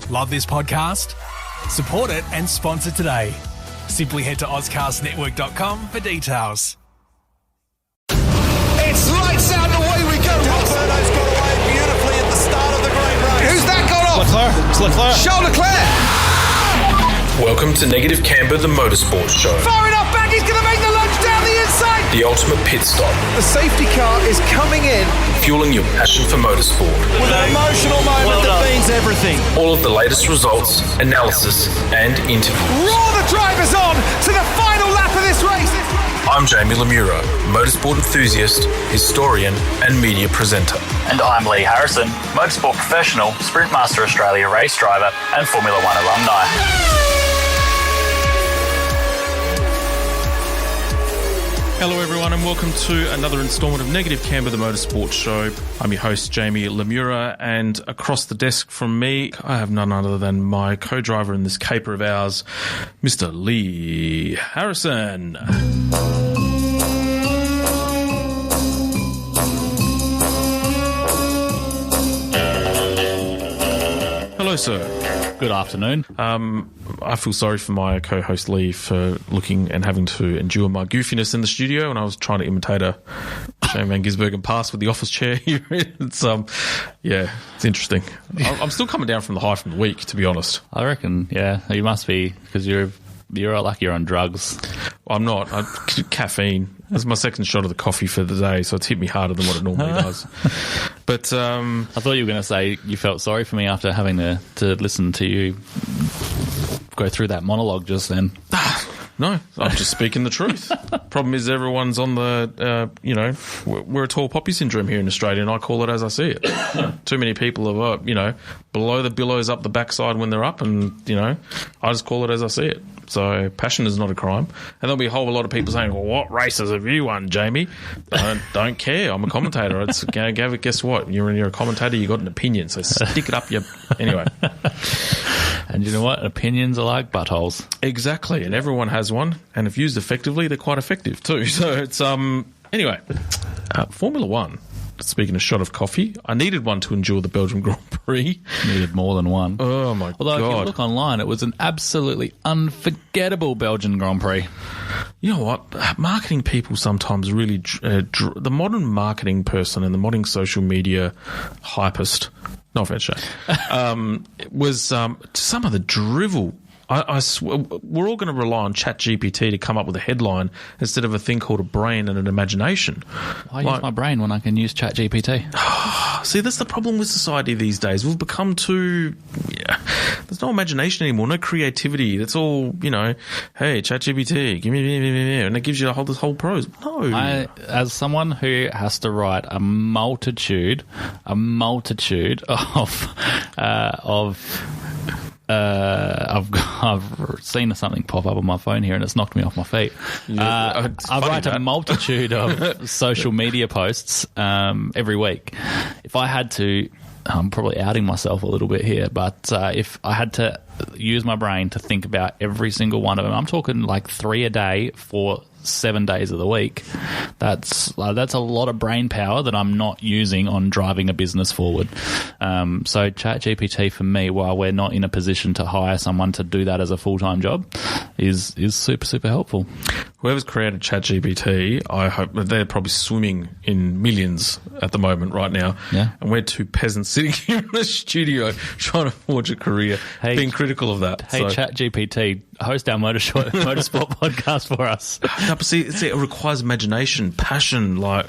Love this podcast? Support it and sponsor today. Simply head to ozcastnetwork.com for details. It's lights out and away we go. Alberto's got away beautifully at the start of the great race. Who's that got off? Leclerc. Shaula Claire. Welcome to Negative Camber, the motorsport show. Far enough back, he's going to make the lunge down the inside. The ultimate pit stop. The safety car is coming in. Fueling your passion for motorsport. With an emotional moment that means everything. All of the latest results, analysis, and interviews. Roar the drivers on to the final lap of this race. I'm Jamie Lemura, motorsport enthusiast, historian, and media presenter. And I'm Lee Harrison, motorsport professional, Sprintmaster Australia race driver, and Formula One alumni. Hello everyone and welcome to another instalment of Negative Camber, the motorsport show. I'm your host Jamie Lemura, and across the desk from me I have none other than my co-driver in this caper of ours, Mr. Lee Harrison. Hello sir. Good afternoon. I feel sorry for my co-host Lee for looking and having to endure my goofiness in the studio, and I was trying to imitate a Shane Van Gisbergen pass with the office chair here. It's it's interesting. I'm still coming down from the high from the week, to be honest. I reckon, yeah, you must be, because you're like you're on drugs. I'm not. Caffeine. That's my second shot of the coffee for the day, so it's hit me harder than what it normally does. But I thought you were going to say you felt sorry for me after having to listen to you go through that monologue just then. No, I'm just speaking the truth. Problem is everyone's on the, we're a tall poppy syndrome here in Australia, and I call it as I see it. Too many people are, below the billows up the backside when they're up, and, I just call it as I see it. So passion is not a crime. And there'll be a whole lot of people saying, well, what races have you won, Jamie? Don't care. I'm a commentator. Guess what? You're a commentator. You got an opinion, so stick it up your... Anyway. And you know what? Opinions are like buttholes. Exactly. And everyone has one. And if used effectively, they're quite effective too. So it's... Anyway, Formula One. Speaking of shot of coffee, I needed one to endure the Belgian Grand Prix. Needed more than one. Oh, my God. Although, if you look online, it was an absolutely unforgettable Belgian Grand Prix. You know what? Marketing people sometimes really... the modern marketing person and the modern social media hypist, no offense, Shane, was some of the drivel... I swear, we're all going to rely on ChatGPT to come up with a headline instead of a thing called a brain and an imagination. Why use my brain when I can use ChatGPT? See, that's the problem with society these days. We've become too... there's no imagination anymore, no creativity. That's all, hey, ChatGPT, give me... And it gives you this whole prose. No. As someone who has to write a multitude of I've seen something pop up on my phone here and it's knocked me off my feet. I write a multitude of social media posts every week. If I had to, I'm probably outing myself a little bit here, but if I had to use my brain to think about every single one of them, I'm talking like 3 a day for 7 days of the week. That's a lot of brain power that I'm not using on driving a business forward. So ChatGPT for me, while we're not in a position to hire someone to do that as a full-time job, is super, super helpful. Whoever's created ChatGPT, I hope they're probably swimming in millions at the moment right now. Yeah. And we're two peasants sitting here in the studio trying to forge a career, being critical of that. Hey, ChatGPT, host our motorsport podcast for us. No, but see, it requires imagination, passion, like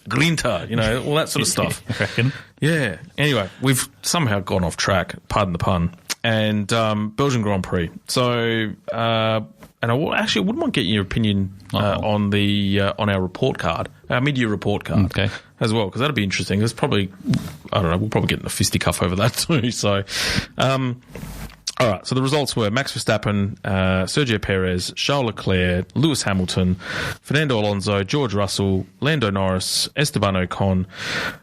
grinta, all that sort of stuff. I reckon. Yeah. Anyway, we've somehow gone off track, pardon the pun, and Belgian Grand Prix. So, and I wouldn't mind getting your opinion on our report card, our mid-year report card, as well, because that'd be interesting. There's probably, I don't know, we'll probably get in a fisticuff over that too. So, all right, so the results were Max Verstappen, Sergio Perez, Shaula Claire, Lewis Hamilton, Fernando Alonso, George Russell, Lando Norris, Esteban Ocon,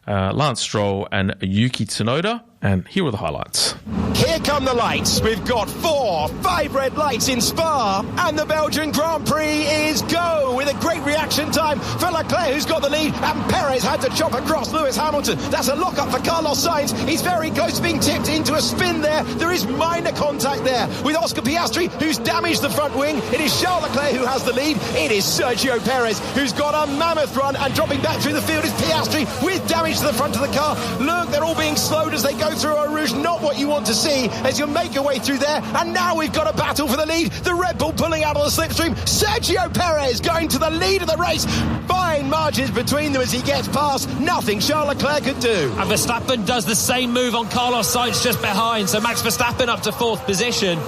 Lance Stroll, and Yuki Tsunoda. And here were the highlights. Here Here come the lights. We've got 5 red lights in Spa, and the Belgian Grand Prix is go, with a great reaction time for Leclerc, who's got the lead, and Perez had to chop across Lewis Hamilton. That's a lock-up for Carlos Sainz. He's very close to being tipped into a spin there. There is minor contact there with Oscar Piastri, who's damaged the front wing. It is Shaula Claire who has the lead. It is Sergio Perez, who's got a mammoth run, and dropping back through the field is Piastri with damage to the front of the car. Look, they're all being slowed as they go through Eau Rouge. Not what you want to see as you make your way through there. And now we've got a battle for the lead. The Red Bull pulling out of the slipstream. Sergio Perez going to the lead of the race. Fine margins between them as he gets past. Nothing Charles Leclerc could do. And Verstappen does the same move on Carlos Sainz just behind. So Max Verstappen up to 4th position.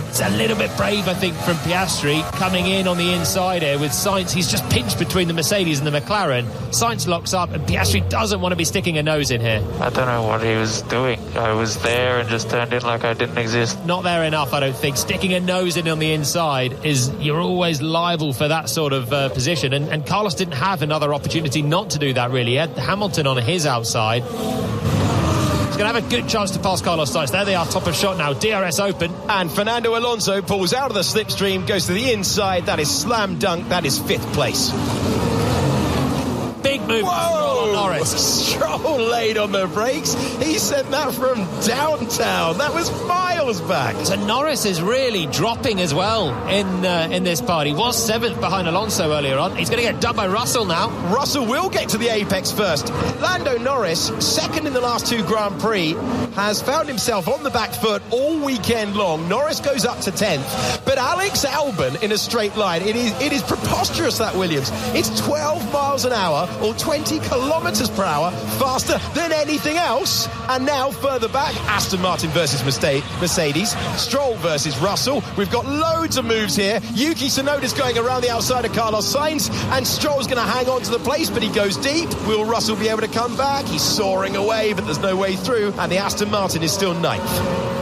It's a little bit brave, I think, from Piastri coming in on the inside here with Sainz. He's just pinched between the Mercedes and the McLaren. Sainz locks up, and Piastri doesn't want to be sticking a nose in here. I don't know what he was doing. I was there and just turned in like I didn't exist. Not there enough, I don't think. Sticking a nose in on the inside is, you're always liable for that sort of position. And Carlos didn't have another opportunity not to do that, really. He had Hamilton on his outside. Going to have a good chance to pass Carlos Sainz. There they are, top of shot now. DRS open. And Fernando Alonso pulls out of the slipstream, goes to the inside. That is slam dunk. That is 5th place. Big move. Whoa! Norris. Stroll laid on the brakes. He sent that from downtown. That was miles back. So Norris is really dropping as well in this part. He was 7th behind Alonso earlier on. He's going to get done by Russell now. Russell will get to the apex first. Lando Norris, 2nd in the last 2 Grand Prix, has found himself on the back foot all weekend long. Norris goes up to 10th. But Alex Albon in a straight line. It is preposterous, that Williams. It's 12 miles an hour or 20 kilometres per hour faster than anything else. And now further back, Aston Martin versus Mercedes, Stroll versus Russell. We've got loads of moves here. Yuki Tsunoda's going around the outside of Carlos Sainz, and Stroll's going to hang on to the place, but he goes deep. Will Russell be able to come back? He's soaring away, but there's no way through, and the Aston Martin is still 9th.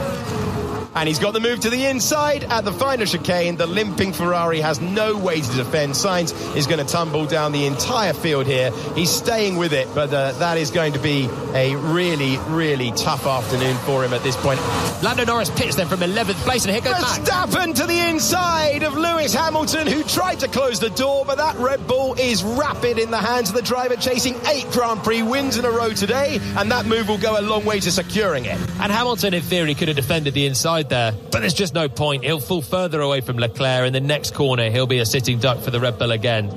And he's got the move to the inside at the final chicane. The limping Ferrari has no way to defend. Sainz is going to tumble down the entire field here. He's staying with it, but that is going to be a really, really tough afternoon for him at this point. Lando Norris pits then from 11th place, and here goes Max. Verstappen to the inside of Lewis Hamilton, who tried to close the door, but that Red Bull is rapid in the hands of the driver, chasing 8 Grand Prix wins in a row today, and that move will go a long way to securing it. And Hamilton, in theory, could have defended the inside there, but there's just no point. He'll fall further away from Leclerc. In the next corner, he'll be a sitting duck for the Red Bull again.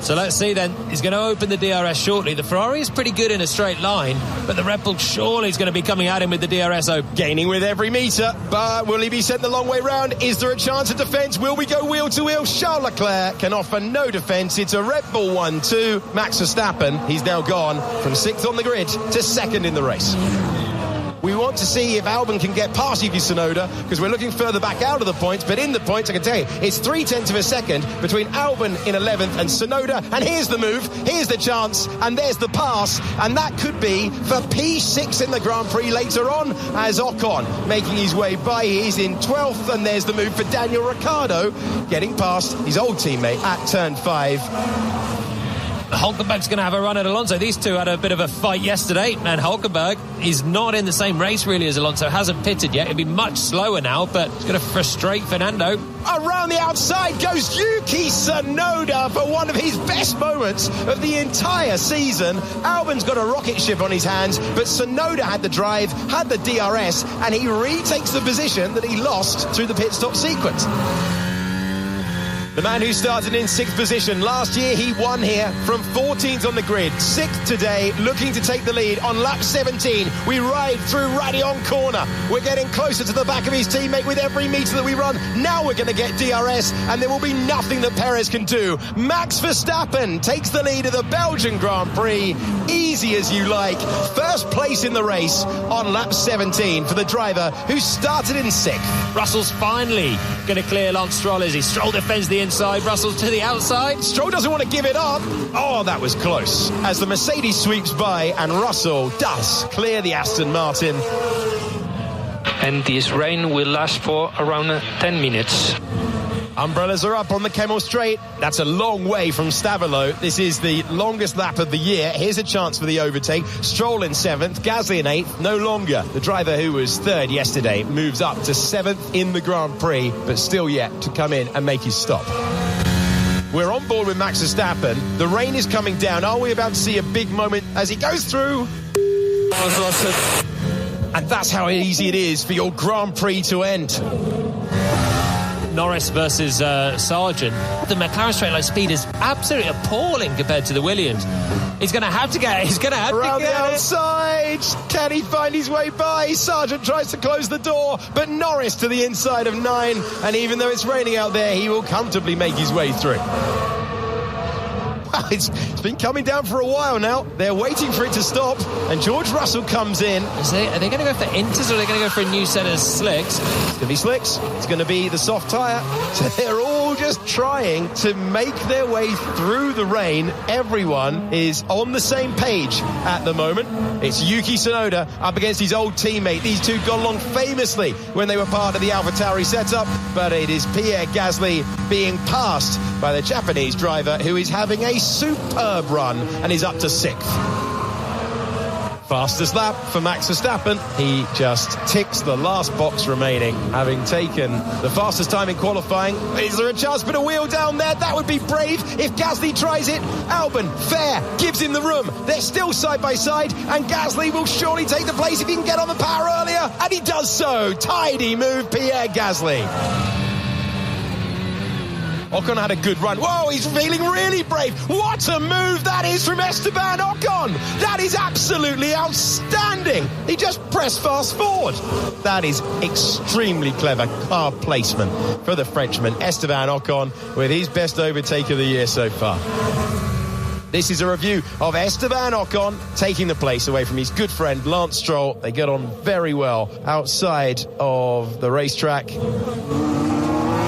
So let's see then. He's going to open the DRS shortly. The Ferrari is pretty good in a straight line, but the Red Bull surely is going to be coming at him with the DRS open. Gaining with every metre, but will he be sent the long way round? Is there a chance of defence? Will we go wheel to wheel? Charles Leclerc can offer no defence. It's a Red Bull 1-2. Max Verstappen, he's now gone from 6th on the grid to 2nd in the race. We want to see if Albon can get past Yuki Tsunoda, because we're looking further back out of the points, but in the points I can tell you it's 0.3 of a second between Albon in 11th and Tsunoda. And here's the move, here's the chance, and there's the pass, and that could be for P6 in the Grand Prix later on, as Ocon making his way by. He's in 12th, and there's the move for Daniel Ricciardo getting past his old teammate at turn 5. Hulkenberg's going to have a run at Alonso. These two had a bit of a fight yesterday, and Hulkenberg is not in the same race really as Alonso. Hasn't pitted yet. It'll be much slower now, but it's going to frustrate Fernando. Around the outside goes Yuki Tsunoda for one of his best moments of the entire season. Albon's got a rocket ship on his hands, but Tsunoda had the drive, had the DRS, and he retakes the position that he lost through the pit stop sequence. The man who started in 6th position. Last year, he won here from 14th on the grid. 6th today, looking to take the lead on lap 17. We ride through Raidillon Corner. We're getting closer to the back of his teammate with every metre that we run. Now we're going to get DRS, and there will be nothing that Perez can do. Max Verstappen takes the lead of the Belgian Grand Prix. Easy as you like. First place in the race on lap 17 for the driver who started in 6th. Russell's finally going to clear Lance Stroll as he Stroll defends the inside, Russell to the outside. Stroll doesn't want to give it up. Oh, that was close. As the Mercedes sweeps by and Russell does clear the Aston Martin. And this rain will last for around 10 minutes. Umbrellas are up on the Kemmel Straight. That's a long way from Stavelot. This is the longest lap of the year. Here's a chance for the overtake. Stroll in 7th, Gasly in 8th. No longer. The driver who was 3rd yesterday moves up to 7th in the Grand Prix, but still yet to come in and make his stop. We're on board with Max Verstappen. The rain is coming down. Are we about to see a big moment as he goes through? And that's how easy it is for your Grand Prix to end. Norris versus Sargent. The McLaren straight line speed is absolutely appalling compared to the Williams. He's going to have to get around the outside. Can he find his way by? Sargent tries to close the door, but Norris to the inside of 9. And even though it's raining out there, he will comfortably make his way through. It's been coming down for a while now. They're waiting for it to stop, and George Russell comes in. Are they going to go for inters, or are they going to go for a new set of slicks? It's going to be slicks. It's going to be the soft tyre. So they're all just trying to make their way through the rain. Everyone is on the same page at the moment. It's Yuki Tsunoda up against his old teammate. These two got along famously when they were part of the AlphaTauri setup, but it is Pierre Gasly being passed by the Japanese driver, who is having a superb run and is up to 6th. Fastest lap for Max Verstappen. He just ticks the last box remaining, having taken the fastest time in qualifying. Is there a chance to put a wheel down there? That would be brave if Gasly tries it. Albon, fair, gives him the room. They're still side by side, and Gasly will surely take the place if he can get on the power earlier, and he does so. Tidy move, Pierre Gasly. Ocon had a good run. Whoa, he's feeling really brave. What a move that is from Esteban Ocon. That is absolutely outstanding. He just pressed fast forward. That is extremely clever car placement for the Frenchman, Esteban Ocon, with his best overtake of the year so far. This is a review of Esteban Ocon taking the place away from his good friend Lance Stroll. They get on very well outside of the racetrack.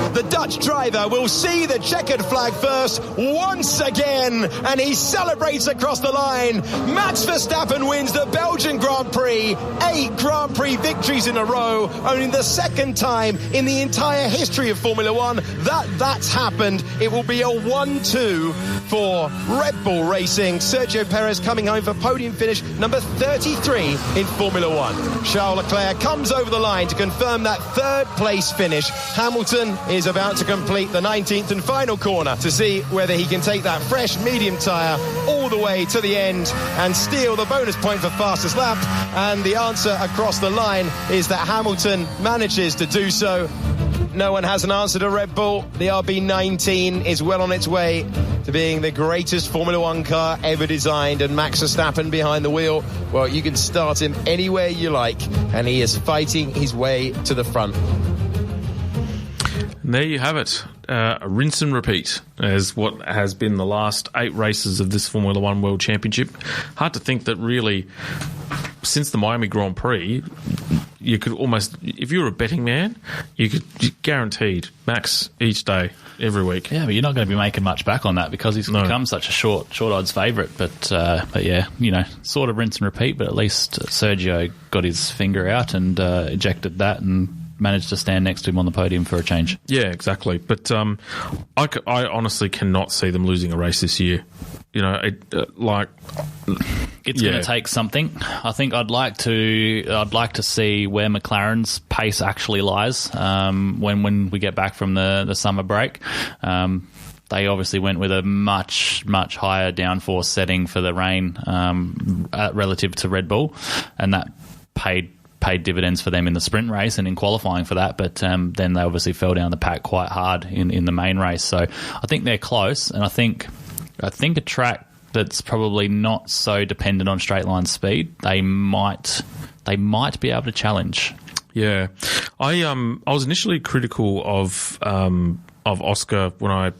The Dutch driver will see the checkered flag first once again, and he celebrates across the line. Max Verstappen wins the Belgian Grand Prix, 8 Grand Prix victories in a row, only the second time in the entire history of Formula One that's happened. It will be a 1-2 for Red Bull Racing. Sergio Perez coming home for podium finish number 33 in Formula One. Shaula Claire comes over the line to confirm that 3rd place finish. Hamilton is about to complete the 19th and final corner to see whether he can take that fresh medium tyre all the way to the end and steal the bonus point for fastest lap. And the answer across the line is that Hamilton manages to do so. No one has an answer to Red Bull. The RB19 is well on its way to being the greatest Formula One car ever designed, and Max Verstappen behind the wheel, well, you can start him anywhere you like, and he is fighting his way to the front. And there you have it. Rinse and repeat as what has been the last 8 races of this Formula One World Championship. Hard to think that really, since the Miami Grand Prix, you could almost, if you were a betting man, you could guaranteed Max each day, every week. Yeah, but you're not going to be making much back on that because he's become such a short odds favourite. But yeah, sort of rinse and repeat. But at least Sergio got his finger out and ejected that and managed to stand next to him on the podium for a change. Yeah, exactly. But I honestly cannot see them losing a race this year. It's going to take something. I think I'd like to see where McLaren's pace actually lies when we get back from the summer break. They obviously went with a much higher downforce setting for the rain relative to Red Bull, and that paid dividends for them in the sprint race and in qualifying for that, but then they obviously fell down the pack quite hard in the main race. So I think they're close, and I think a track that's probably not so dependent on straight line speed, they might be able to challenge. Yeah, I was initially critical of Oscar when I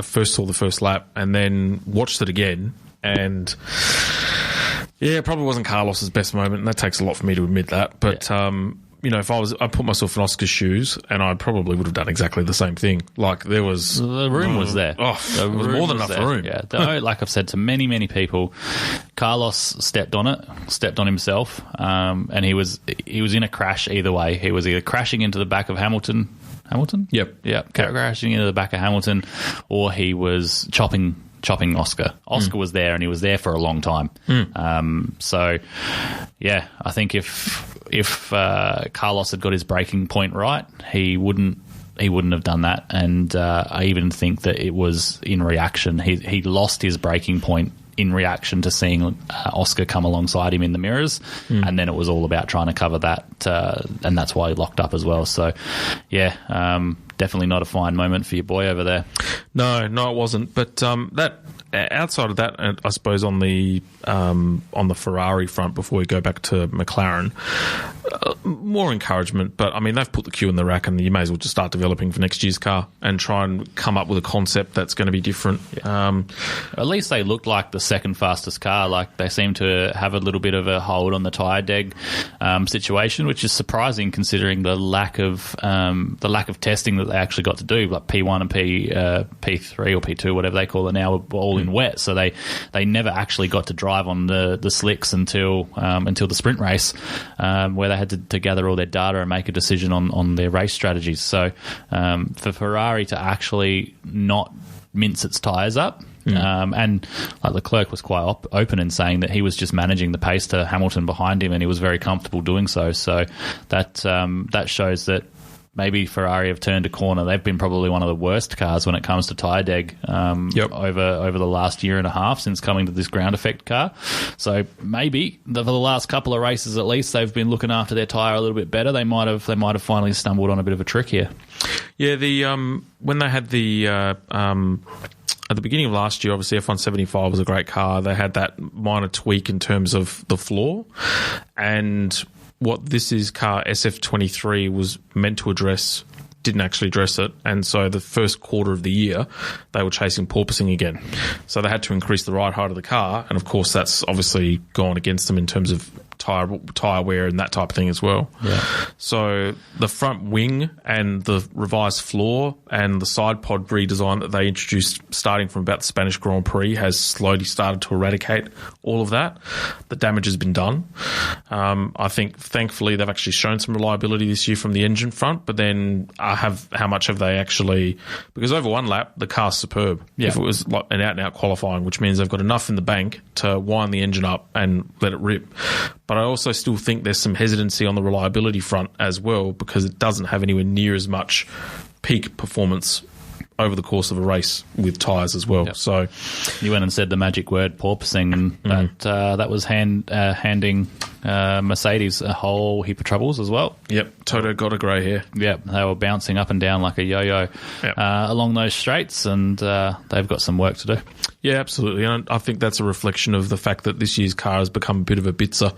first saw the first lap, and then watched it again, and yeah, it probably wasn't Carlos's best moment, and that takes a lot for me to admit that. But if I put myself in Oscar's shoes, and I probably would have done exactly the same thing. Like, there was the room was there. Oh, there was more than enough room. Yeah, like I've said to many people, Carlos stepped on himself, and he was in a crash either way. He was either crashing into the back of Hamilton Hamilton? Yep. Crashing into the back of Hamilton, or he was chopping Oscar. Oscar was there, and he was there for a long time. So, yeah, I think if Carlos had got his breaking point right, he wouldn't have done that. And I even think that it was in reaction. He lost his breaking point in reaction to seeing Oscar come alongside him in the mirrors, and then it was all about trying to cover that, and that's why he locked up as well. So, yeah, definitely not a fine moment for your boy over there. No, it wasn't. But that outside of that, I suppose on the Ferrari front, before we go back to McLaren, more encouragement. But I mean, they've put the queue in the rack, and you may as well just start developing for next year's car and try and come up with a concept that's going to be different. Yeah. At least they looked like the second fastest car. Like, they seem to have a little bit of a hold on the tyre deg situation, which is surprising considering the lack of testing that they actually got to do. Like P1 and P3 or P2, whatever they call it now, were all in wet, so they never actually got to drive on the slicks until the sprint race, where they had to gather all their data and make a decision on their race strategies. So for Ferrari to actually not mince its tyres up, and like Leclerc was quite open in saying that he was just managing the pace to Hamilton behind him, and he was very comfortable doing so. So that shows that maybe Ferrari have turned a corner. They've been probably one of the worst cars when it comes to tyre deg over the last year and a half since coming to this ground effect car. So maybe for the last couple of races at least, they've been looking after their tyre a little bit better. They might have finally stumbled on a bit of a trick here. Yeah, when they had at the beginning of last year, obviously F175 was a great car. They had that minor tweak in terms of the floor, and what this is car SF23 was meant to address didn't actually address it, and so the first quarter of the year they were chasing porpoising again. So they had to increase the ride height of the car, and of course that's obviously gone against them in terms of tyre wear and that type of thing as well. Yeah. So the front wing and the revised floor and the side pod redesign that they introduced starting from about the Spanish Grand Prix has slowly started to eradicate all of that. The damage has been done. I think thankfully they've actually shown some reliability this year from the engine front, but then how much have they actually, because over one lap the car's superb. Yeah. If it was like an out-and-out qualifying, which means they've got enough in the bank to wind the engine up and let it rip. But I also still think there's some hesitancy on the reliability front as well, because it doesn't have anywhere near as much peak performance over the course of a race with tyres as well. Yep. So you went and said the magic word, porpoising, and that was handing Mercedes a whole heap of troubles as well. Yep, Toto got a grey hair. Yep, they were bouncing up and down like a yo-yo along those straights, and they've got some work to do. Yeah, absolutely. And I think that's a reflection of the fact that this year's car has become a bit of a bitzer,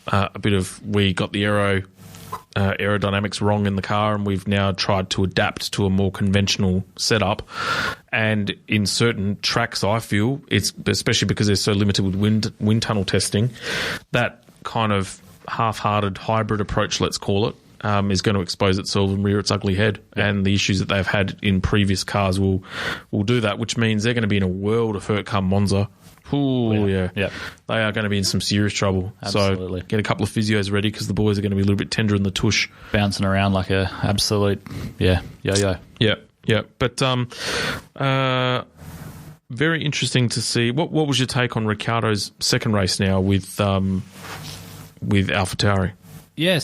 a bit of we got the aerodynamics wrong in the car, and we've now tried to adapt to a more conventional setup. And in certain tracks, I feel, it's especially because they're so limited with wind tunnel testing, that kind of half-hearted hybrid approach, let's call it, is going to expose itself and rear its ugly head. And the issues that they've had in previous cars will do that, which means they're going to be in a world of hurt come Monza. Ooh, yeah. Yep. They are going to be in some serious trouble. Absolutely. So get a couple of physios ready, because the boys are going to be a little bit tender in the tush. Bouncing around like a absolute, yo-yo. Yeah. But very interesting to see. What was your take on Ricciardo's second race now with AlphaTauri? Yeah, I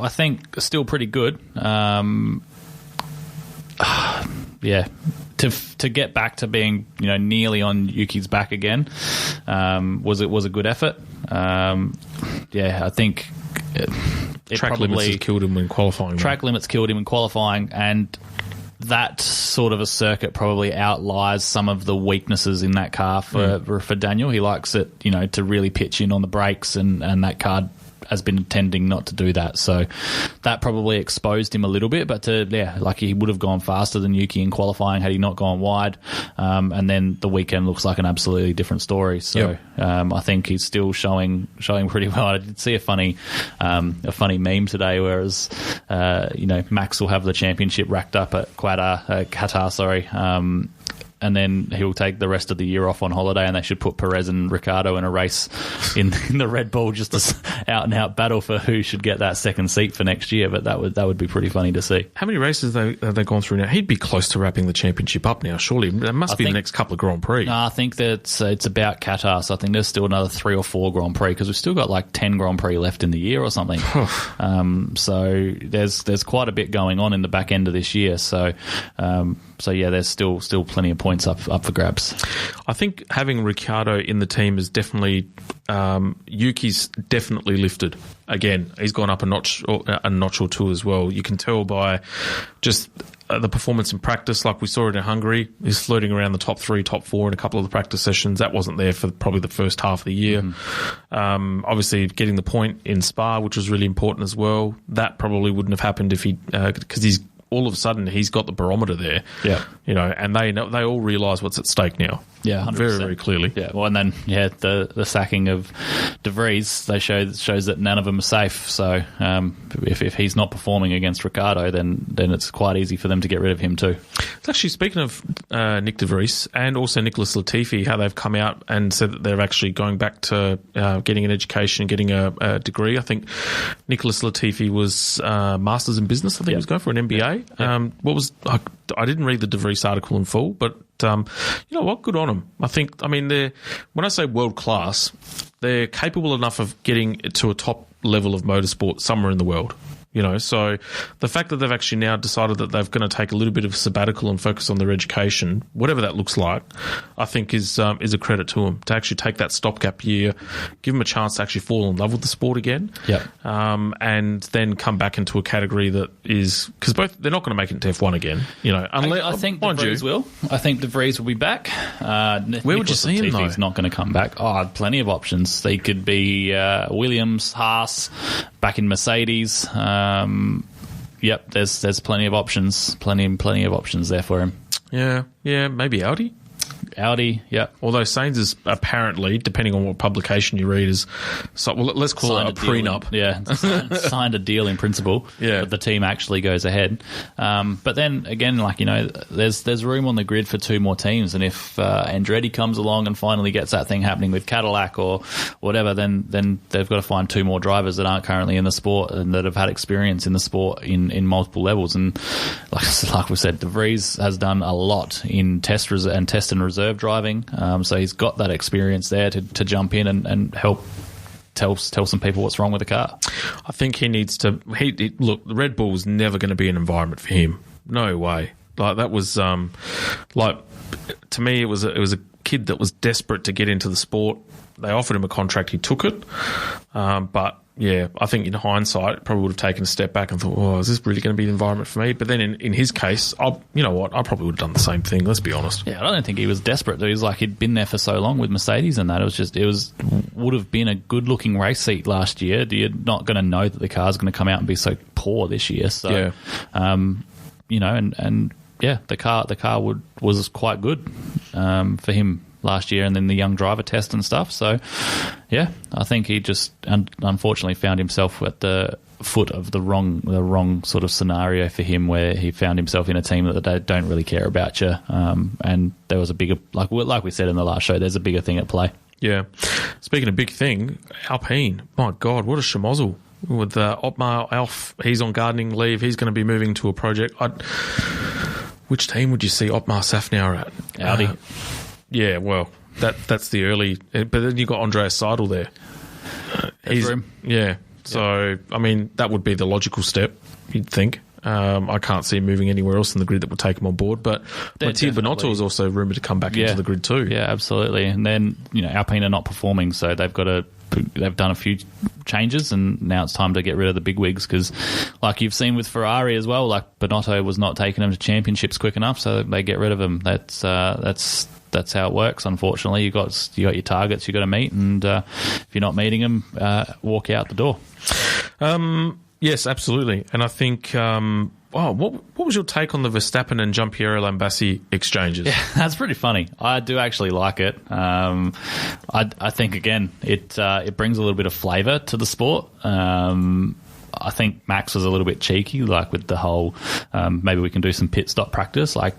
think still pretty good. Yeah. To get back to being nearly on Yuki's back again was a good effort. I think track limits has killed him in qualifying. Track limits killed him in qualifying, and that sort of a circuit probably outlies some of the weaknesses in that car for Daniel. He likes it, to really pitch in on the brakes, and that car has been tending not to do that. So that probably exposed him a little bit, but he would have gone faster than Yuki in qualifying had he not gone wide. And then the weekend looks like an absolutely different story. So I think he's still showing pretty well. I did see a funny meme today, whereas Max will have the championship racked up at Qatar, and then he'll take the rest of the year off on holiday, and they should put Perez and Ricciardo in a race in the Red Bull, just to out-and-out battle for who should get that second seat for next year. But that would be pretty funny to see. How many races have they gone through now? He'd be close to wrapping the championship up now, surely. That must be the next couple of Grand Prix. No, I think that it's about Qatar, so I think there's still another 3 or 4 Grand Prix, because we've still got like 10 Grand Prix left in the year or something. So there's quite a bit going on in the back end of this year. So yeah, there's still plenty of points up for grabs. I think having Ricciardo in the team is definitely Yuki's definitely lifted. Again, he's gone up a notch or two as well. You can tell by just the performance in practice, like we saw it in Hungary. He's floating around the top 3, top 4 in a couple of the practice sessions. That wasn't there for probably the first half of the year. Obviously, getting the point in Spa, which was really important as well. That probably wouldn't have happened if he, because he's all of a sudden he's got the barometer there. Yeah, and they all realise what's at stake now. Yeah, 100%. Very, very clearly. Yeah, well, and then the sacking of De Vries, they shows that none of them are safe. So if he's not performing against Ricciardo, then it's quite easy for them to get rid of him too. It's actually, speaking of Nick De Vries and also Nicholas Latifi, how they've come out and said that they're actually going back to getting an education, getting a degree. I think Nicholas Latifi was Masters in Business. I think he was going for an MBA. Yeah. I didn't read the De Vries article in full, but you know what? Good on them. When I say world class, they're capable enough of getting to a top level of motorsport somewhere in the world. So the fact that they've actually now decided that they're going to take a little bit of a sabbatical and focus on their education, whatever that looks like, I think is a credit to them to actually take that stopgap year, give them a chance to actually fall in love with the sport again, and then come back into a category that is, because both they're not going to make it into F1 again. I think De Vries will. I think De Vries will be back. Where would you see him though? He's not going to come back. Plenty of options. They could be Williams, Haas, back in Mercedes. There's plenty of options, plenty of options there for him. Yeah, maybe Audi. Yeah. Although Sainz is apparently, depending on what publication you read, let's call it a prenup. Signed a deal in principle. Yeah. But the team actually goes ahead. But then again, there's room on the grid for 2 more teams, and if Andretti comes along and finally gets that thing happening with Cadillac or whatever, then they've got to find 2 more drivers that aren't currently in the sport and that have had experience in the sport in multiple levels. And like we said, De Vries has done a lot in test and reserve driving, so he's got that experience there to jump in and help tell some people what's wrong with the car. I think he needs to. Look, the Red Bull was never going to be an environment for him. No way. That was to me, it was a kid that was desperate to get into the sport. They offered him a contract, he took it, but. Yeah, I think in hindsight, probably would have taken a step back and thought, is this really going to be an environment for me? But then in his case, you know what, I probably would have done the same thing, let's be honest. Yeah, I don't think he was desperate. He was he'd been there for so long with Mercedes and that. It would have been a good-looking race seat last year. You're not going to know that the car's going to come out and be so poor this year. So, yeah. The car was quite good for him last year, and then the young driver test and stuff. So, yeah, I think he just unfortunately found himself at the foot of the wrong sort of scenario for him, where he found himself in a team that they don't really care about you. And there was a bigger, like we said in the last show, there's a bigger thing at play. Yeah. Speaking of big thing, Alpine. My God, what a schmozzle. With Otmar Alf, he's on gardening leave. He's going to be moving to a project. Which team would you see Otmar Szafnauer at? Audi. Yeah, well, that's the early... But then you've got Andreas Seidel there. Yeah. So, I mean, that would be the logical step, you'd think. I can't see him moving anywhere else in the grid that would take him on board. But Mattia Binotto is also rumoured to come back into the grid too. Yeah, absolutely. And then, Alpine are not performing, so they've done a few changes, and now it's time to get rid of the big wigs, because like you've seen with Ferrari as well, like Binotto was not taking them to championships quick enough, so they get rid of him. That's how it works, unfortunately. You got your targets you got to meet, and if you're not meeting them, walk out the door. Yes, absolutely. And I think, what was your take on the Verstappen and Giampiero Lambassi exchanges? Yeah, that's pretty funny. I do actually like it. I think, again, it brings a little bit of flavour to the sport. I think Max was a little bit cheeky, like with the whole maybe we can do some pit stop practice. Like,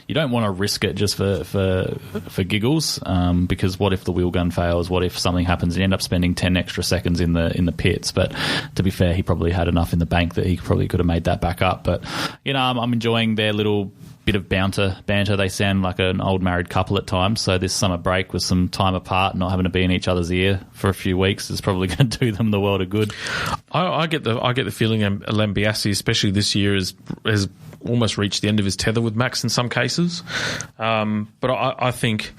you don't want to risk it just for giggles, because what if the wheel gun fails? What if something happens and you end up spending 10 extra seconds in the pits? But to be fair, he probably had enough in the bank that he probably could have made that back up. But I'm enjoying their little bit of banter. They sound like an old married couple at times. So this summer break with some time apart, not having to be in each other's ear for a few weeks, is probably going to do them the world of good. I get the feeling Lambiase, especially this year, has almost reached the end of his tether with Max in some cases. But I think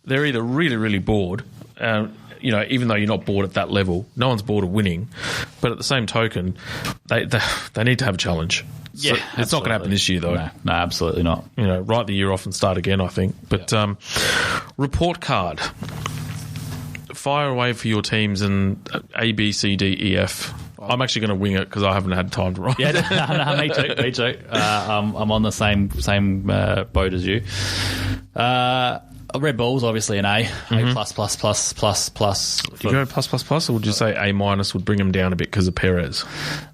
they're either really, really bored. Even though you're not bored at that level, no one's bored of winning. But at the same token, they need to have a challenge. So Yeah, it's not going to happen this year, though. No, absolutely not. Write the year off and start again, I think. But report card. Fire away for your teams in A, B, C, D, E, F. I'm actually going to wing it because I haven't had time to write. Yeah, no, me too. I'm on the same boat as you. Red Bull's obviously an A. A plus. Did you go plus, or would you say A minus would bring them down a bit because of Perez?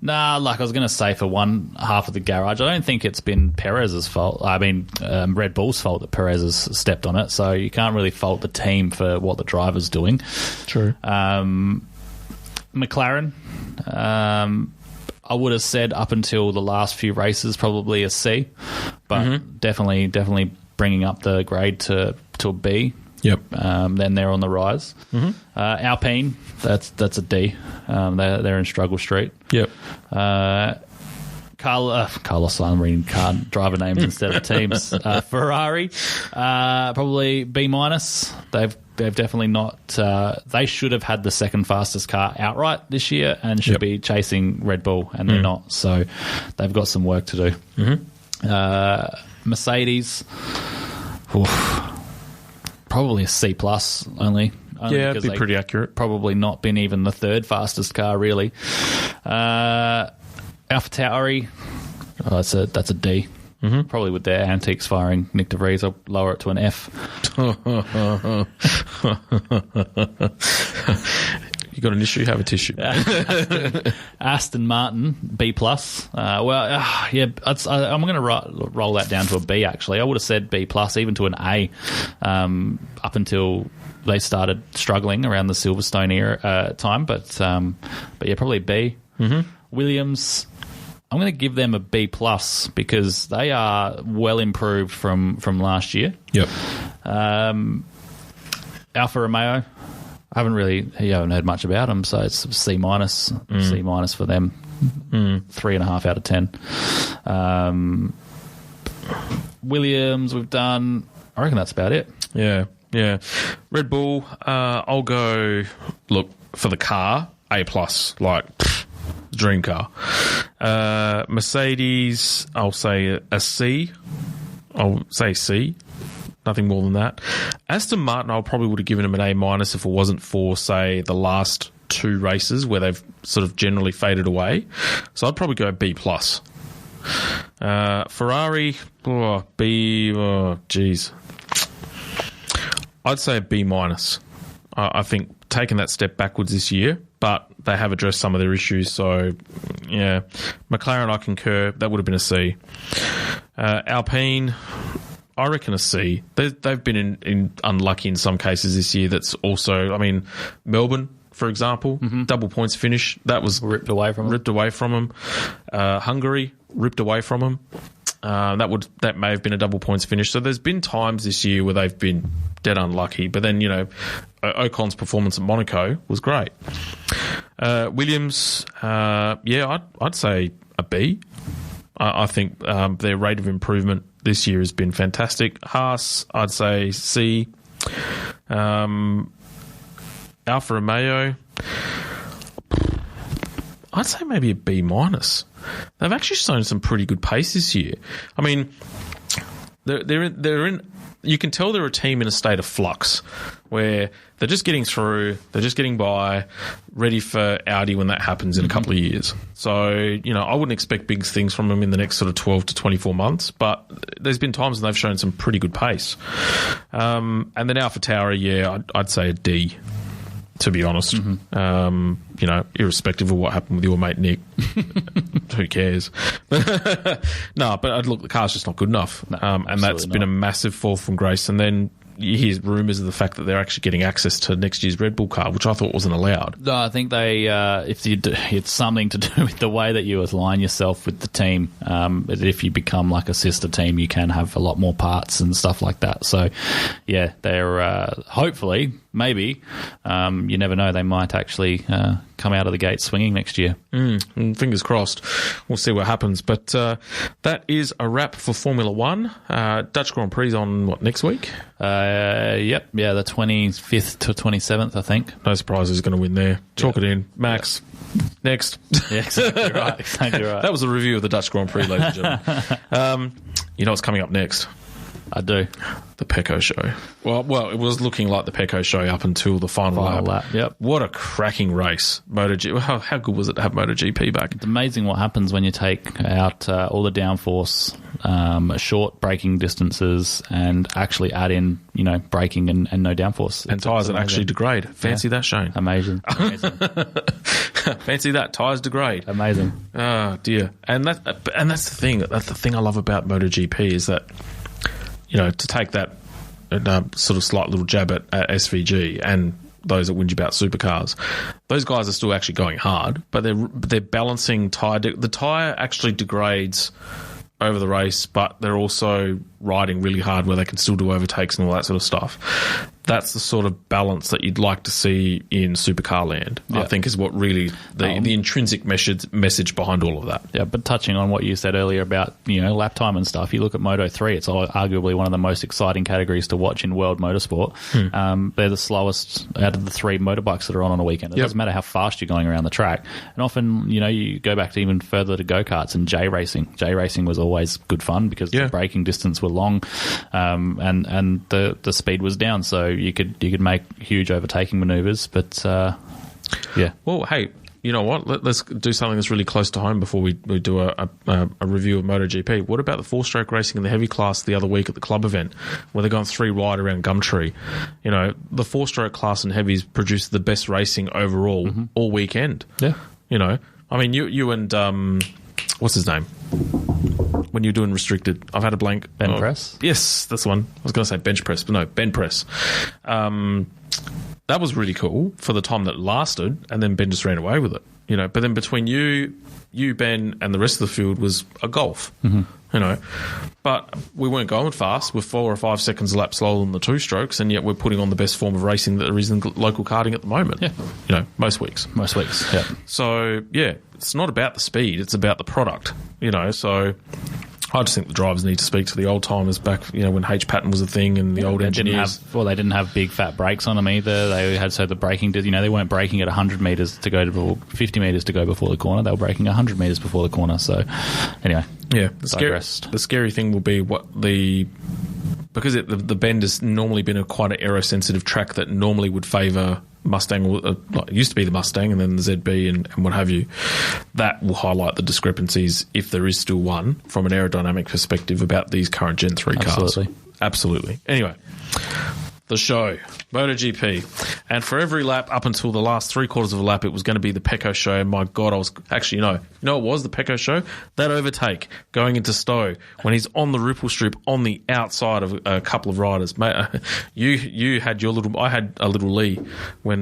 Nah, like I was going to say, for one half of the garage, I don't think it's been Perez's fault. I mean, Red Bull's fault that Perez has stepped on it, so you can't really fault the team for what the driver's doing. True. McLaren, I would have said up until the last few races probably a C, but definitely bringing up the grade to a B. Yep. Then they're on the rise. Alpine, that's a D. They're in struggle street. Yep. Carlos, I'm reading driver names instead of teams. Ferrari, probably B minus. They've definitely not. They should have had the second fastest car outright this year and should be chasing Red Bull, and they're not. So they've got some work to do. Mercedes, probably a C plus only yeah, it'd be pretty accurate. Probably not been even the third fastest car, really. AlphaTauri, that's a D. Probably with their antiques firing Nick De Vries, I'll lower it to an F. You got an issue? Have a tissue. Aston Martin, B plus. I'm going to roll that down to a B. Actually, I would have said B plus, even to an A, up until they started struggling around the Silverstone era time. But yeah, probably B. Williams, I'm going to give them a B plus because they are well improved from last year. Yep. Alfa Romeo, I haven't heard much about them, so it's C minus. C minus for them. 3.5 out of 10. Williams, we've done. I reckon that's about it. Yeah. Red Bull, I'll go. Look, for the car, A plus, like dream car. Mercedes, I'll say a C. I'll say C. Nothing more than that. Aston Martin, I probably would have given them an A minus if it wasn't for, say, the last two races where they've sort of generally faded away. So I'd probably go B plus. Ferrari, B. Geez, I'd say a B minus. I think taking that step backwards this year, but they have addressed some of their issues. So yeah, McLaren, I concur. That would have been a C. Alpine, I reckon a C. They've been in unlucky in some cases this year. That's also, I mean, Melbourne, for example, double points finish. That was ripped away from them. Hungary, ripped away from them. That may have been a double points finish. So there's been times this year where they've been dead unlucky. But then, Ocon's performance at Monaco was great. Williams, I'd say a B. I think their rate of improvement this year has been fantastic. Haas, I'd say C. Alfa Romeo, I'd say maybe a B minus. They've actually shown some pretty good pace this year. I mean, they're in. You can tell they're a team in a state of flux where they're just getting through, they're just getting by, ready for Audi when that happens in a couple of years. So, I wouldn't expect big things from them in the next sort of 12 to 24 months, but there's been times when they've shown some pretty good pace. And then AlphaTauri, I'd say a D. to be honest. You know, irrespective of what happened with your mate Nick. Who cares? No, but look, the car's just not good enough. No, and that's been a massive fall from grace. And then you hear rumours of the fact that they're actually getting access to next year's Red Bull car, which I thought wasn't allowed. No, I think they, it's something to do with the way that you align yourself with the team. If you become like a sister team, you can have a lot more parts and stuff like that. So, yeah, they're hopefully, maybe, you never know, they might actually come out of the gate swinging next year. Fingers crossed. We'll see what happens. But that is a wrap for Formula One. Dutch Grand Prix on, what, next week? Yep. Yeah, the 25th to 27th, I think. No surprise who's going to win there. Chalk it in. Max. Next. Yeah, exactly right. Exactly right. That was a review of the Dutch Grand Prix, ladies and gentlemen. You know what's coming up next? I do. The Pecco Show. Well, it was looking like the Pecco Show up until the final lap. Yep. What a cracking race. MotoGP. How good was it to have MotoGP back? It's amazing what happens when you take out all the downforce, short braking distances, and actually add in, you know, braking and no downforce. And tyres that actually degrade. Fancy that, Shane. Amazing. Fancy that. Tyres degrade. Amazing. Oh, dear. And that's the thing. That's the thing I love about MotoGP is that, you know, to take that sort of slight little jab at SVG and those that whinge about supercars, those guys are still actually going hard, but they're balancing tyre. The tyre actually degrades over the race, but they're also riding really hard where they can still do overtakes and all that sort of stuff. That's the sort of balance that you'd like to see in supercar land, I think, is what really the intrinsic message behind all of that. Yeah, but touching on what you said earlier about, you know, lap time and stuff, you look at Moto3, it's arguably one of the most exciting categories to watch in world motorsport. They're the slowest out of the three motorbikes that are on a weekend. It doesn't matter how fast you're going around the track. And often, you know, you go back to even further to go-karts and J-racing. J-racing was always good fun because the braking distance were long and the speed was down, so you could make huge overtaking manoeuvres, but well, hey, you know what, let's do something that's really close to home before we do a review of MotoGP. What about the four-stroke racing in the heavy class the other week at the club event where they're going 3 wide around Gumtree? You know, the four-stroke class in heavies produced the best racing overall all weekend. You know, I mean, you and what's his name when you're doing restricted? I've had a blank. Ben Press? Yes, that's the one. I was going to say bench press, but no, Ben Press. That was really cool for the time that it lasted, and then Ben just ran away with it. You know, but then between you, Ben, and the rest of the field was a golf. You know, but we weren't going fast. We're 4 or 5 seconds a lap slower than the 2 strokes, and yet we're putting on the best form of racing that there is in local karting at the moment. You know, most weeks. Yeah. So, yeah, it's not about the speed, it's about the product, you know, so I just think the drivers need to speak to the old timers back, you know, when H-pattern was a thing and the old engineers. They didn't have big fat brakes on them either. They had, so the braking did, you know, they weren't braking at 100 metres to go to 50 metres to go before the corner. They were braking 100 metres before the corner. So, anyway. Yeah. The scary thing will be because the Bend has normally been quite an aero-sensitive track that normally would favour Mustang, it used to be the Mustang and then the ZB and what have you. That will highlight the discrepancies, if there is still one, from an aerodynamic perspective about these current Gen 3 cars. Absolutely. Anyway, the show, MotoGP. And for every lap up until the last 3/4 of a lap, it was going to be the Pecco Show. And my God, I was actually, you know, it was the Pecco Show. That overtake going into Stowe when he's on the ripple strip on the outside of a couple of riders. Mate, you had your little, I had a little Lee when,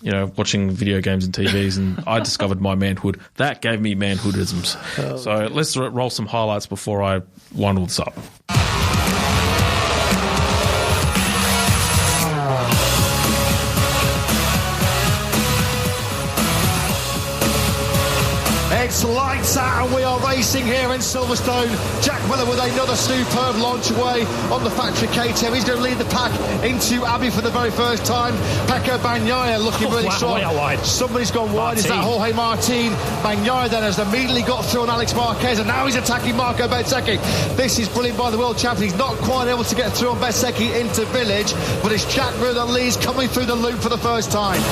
you know, watching video games and TVs, and I discovered my manhood. That gave me manhoodisms. So let's roll some highlights before I wind all this up. It's lights out and we are racing here in Silverstone. Jack Miller with another superb launch away on the factory KTM. He's going to lead the pack into Abbey for the very first time. Pecco Bagnaia looking really strong. Somebody's gone wide. Is that Jorge Martin? Bagnaia then has immediately got through on Alex Marquez, and now he's attacking Marco Bezzecchi. This is brilliant by the world champion. He's not quite able to get through on Bezzecchi into Village, but it's Jack Miller that leads, coming through the loop for the first time.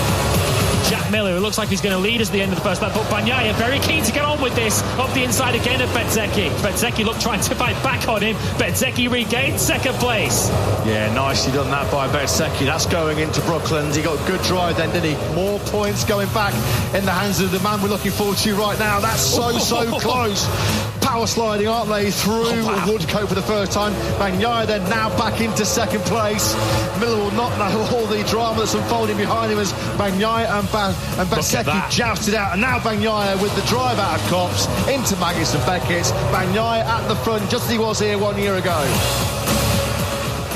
Jack Miller, who looks like he's going to lead us at the end of the first lap, but Bagnaia very keen to get on with this. Up the inside again of Bezzecchi. Bezzecchi looked trying to fight back on him. Bezzecchi regained second place. Yeah, nicely done that by Bezzecchi. That's going into Brooklands. He got a good drive then, didn't he? More points going back in the hands of the man we're looking forward to right now. That's so close. Power sliding, aren't they, through Woodcote for the first time. Bagnaia then now back into second place. Miller will not know all the drama that's unfolding behind him as Bagnaia and Bezzecchi jousted out. And now Bagnaia with the drive out of Copse into Maggis and Beckett. Bagnaia at the front just as he was here 1 year ago.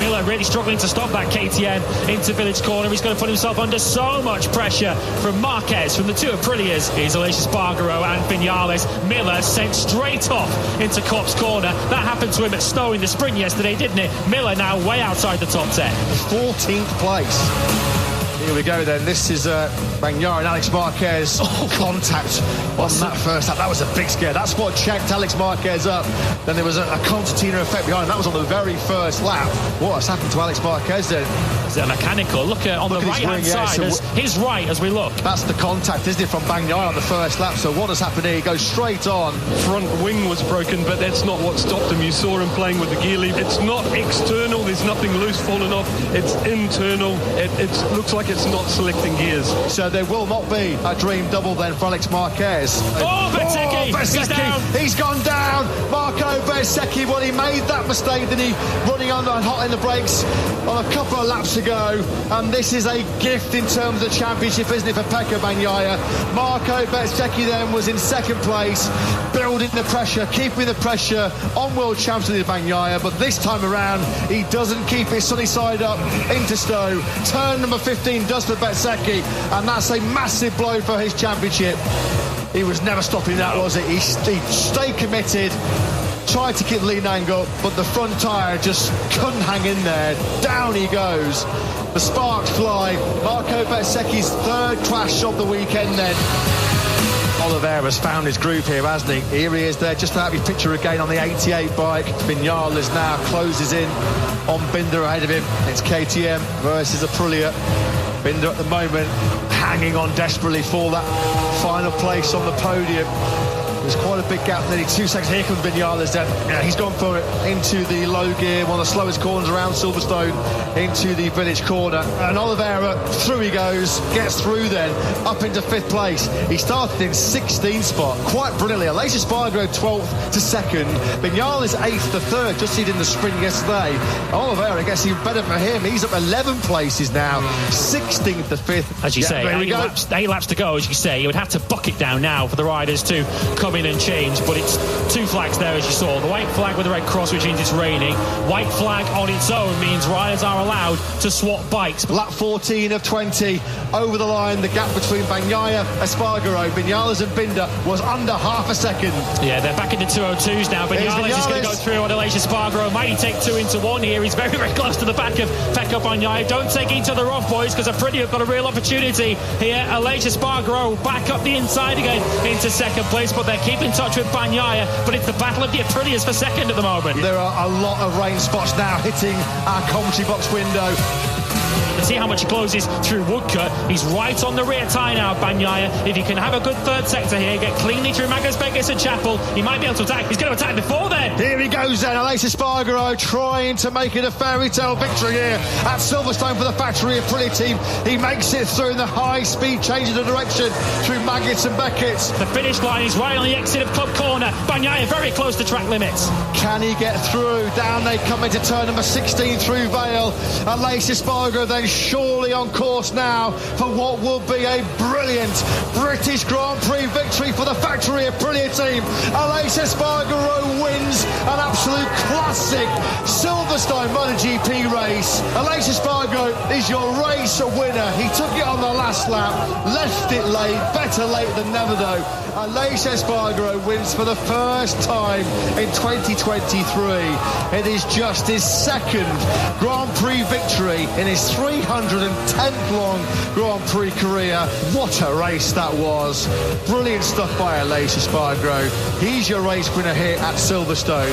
Miller really struggling to stop that KTM into Village Corner. He's going to put himself under so much pressure from Marquez, from the two Aprilias. Here's Aleix Espargaro and Vinales. Miller sent straight off into Copse Corner. That happened to him at Stowe in the sprint yesterday, didn't it? Miller now way outside the top 10. 14th place. Here we go then. This is Bagnaia and Alex Marquez. Contact on that first lap. That was a big scare. That's what checked Alex Marquez up. Then there was a concertina effect behind. That was on the very first lap. What has happened to Alex Marquez then? Is it a mechanical? Look at on the right-hand side. His right as we look. That's the contact, isn't it, from Bagnaia on the first lap. So what has happened here? He goes straight on. Front wing was broken, but that's not what stopped him. You saw him playing with the gear lever. It's not external. There's nothing loose falling off. It's internal. It looks like it's not selecting gears. So there will not be a dream double then for Alex Marquez. Bezzecchi! He's down. He's gone down. Marco Bezzecchi, well, he made that mistake, didn't he? Running under and hot in the brakes on a couple of laps ago. And this is a gift in terms of the championship, isn't it, for Pecco Bagnaia? Marco Bezzecchi then was in second place, building the pressure, keeping the pressure on world champion Bagnaia. But this time around, he doesn't keep his sunny side up into Stowe. Turn number 15 does for Bezzecchi, and that's a massive blow for his championship. He was never stopping that, was it? He stayed committed, tried to keep the lead angle, but the front tyre just couldn't hang in there. Down he goes. The sparks fly. Marco Bezzecchi's third crash of the weekend then. Oliveira's found his groove here, hasn't he? Here he is there, just to have his picture again on the 88 bike. Vinales now closes in on Binder ahead of him. It's KTM versus Aprilia. Binder at the moment hanging on desperately for that final place on the podium. There's quite a big gap, nearly 2 seconds. Here comes Vinales then. Yeah, he's gone for it into the low gear, one of the slowest corners around Silverstone, into the Village Corner. And Oliveira, through he goes, gets through then, up into 5th place. He started in 16th spot, quite brilliantly. Aleix Espargaro 12th to 2nd. Vinales 8th to 3rd, just he did in the sprint yesterday. Oliveira, I guess even better for him. He's up 11 places now, 16th to 5th. As you say, 8 laps to go, as you say. You would have to buck it down now for the riders to come in and change, but it's 2 flags there, as you saw. The white flag with the red cross, which means it's raining. White flag on its own means riders are allowed to swap bikes. Lap 14 of 20 over the line. The gap between Bagnaia, Espargaro, Vinales and Binder was under half a second. Yeah, they're back into 202s now. Vinales is going to go through on Aleix Espargaro. Might he take 2 into 1 here? He's very, very close to the back of Pecco Bagnaia. Don't take each other off, boys, because Aprilia have got a real opportunity here. Aleix Espargaro back up the inside again into second place, but they're keeping in touch with Bagnaia, but it's the battle of the Aprilias for second at the moment. There are a lot of rain spots now hitting our commentary box window. And see how much he closes through Woodcote. He's right on the rear tyre now, Bagnaia. If he can have a good third sector here, get cleanly through Magnus Beckes and Chapel, he might be able to attack. He's going to attack before then. Here he goes then, Aleix Espargaro trying to make it a fairy tale victory here at Silverstone for the factory Aprilia team. He makes it through in the high speed change of the direction through Maggis and Beckett. The finish line is right on the exit of Club Corner. Bagnaia very close to track limits. Can he get through? Down they come into turn number 16 through Vale. Aleix Espargaro then surely on course now for what will be a brilliant British Grand Prix victory for the factory Aprilia team. Aleix Espargaro wins an absolute classic Silverstone MotoGP race. Aleix Espargaro is your race winner. He took it on the last lap, left it late, better late than never though. Aleix Espargaro wins for the first time in 2023. It is just his second Grand Prix victory in his 310th long Grand Prix career. What a race that was. Brilliant stuff by Aleix Espargaro. He's your race winner here at Silverstone.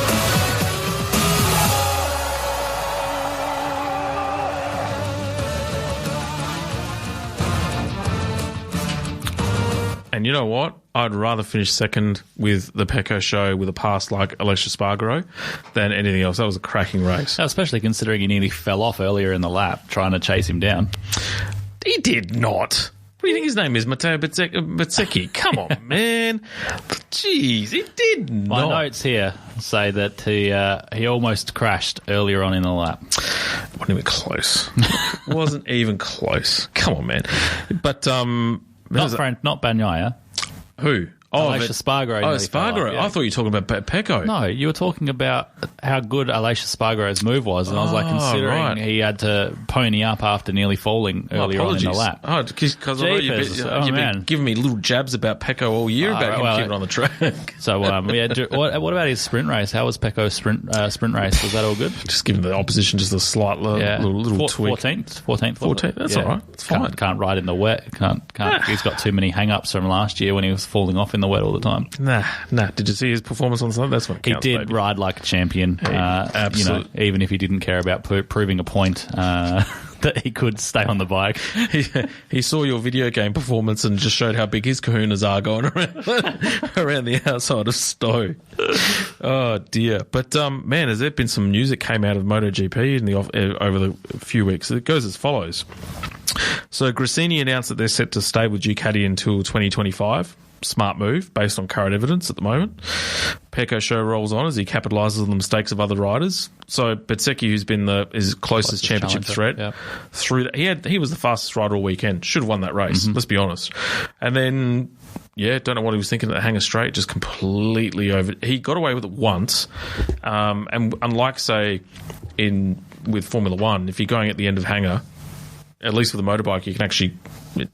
you know what? I'd rather finish second with the Pecco show with a pass like Aleix Espargaro than anything else. That was a cracking race. Especially considering he nearly fell off earlier in the lap trying to chase him down. He did not. What do you think his name is? Matteo Bezzecchi? Come on, man. Jeez, he did not. My notes here say that he almost crashed earlier on in the lap. Wasn't even close. Wasn't even close. Come on, man. But not Bagnaia. Who? Aleix Espargaro. Oh, Espargaro. Yeah. I thought you were talking about Pecco. No, you were talking about how good Aleix Espargaro's move was, and I was like, considering he had to pony up after nearly falling earlier on in the lap. Oh, because you've been giving me little jabs about Pecco all year about him keeping on the track. So, what about his sprint race? How was Pecco's sprint race? Was that all good? Just giving the opposition just a slight little tweak. 14th. That's all right. It's fine. Can't ride in the wet. Can't. He's got too many hang-ups from last year when he was falling off in the wet all the time. Nah. Did you see his performance on Sunday? That's what counts, he did, baby. Ride like a champion. Absolutely. Even if he didn't care about proving a point that he could stay on the bike. He saw your video game performance and just showed how big his kahunas are going around the outside of Stowe. Oh dear! But man, has there been some news that came out of MotoGP over the few weeks? It goes as follows. So Gresini announced that they're set to stay with Ducati until 2025. Smart move based on current evidence at the moment. Pecco show rolls on as he capitalises on the mistakes of other riders. So Bezzecchi, who's been his closest championship threat, through that, he was the fastest rider all weekend. Should have won that race. Let's be honest. And then don't know what he was thinking at the hanger straight. Just completely over. He got away with it once, and unlike say with Formula One, if you're going at the end of hanger, at least with a motorbike, you can actually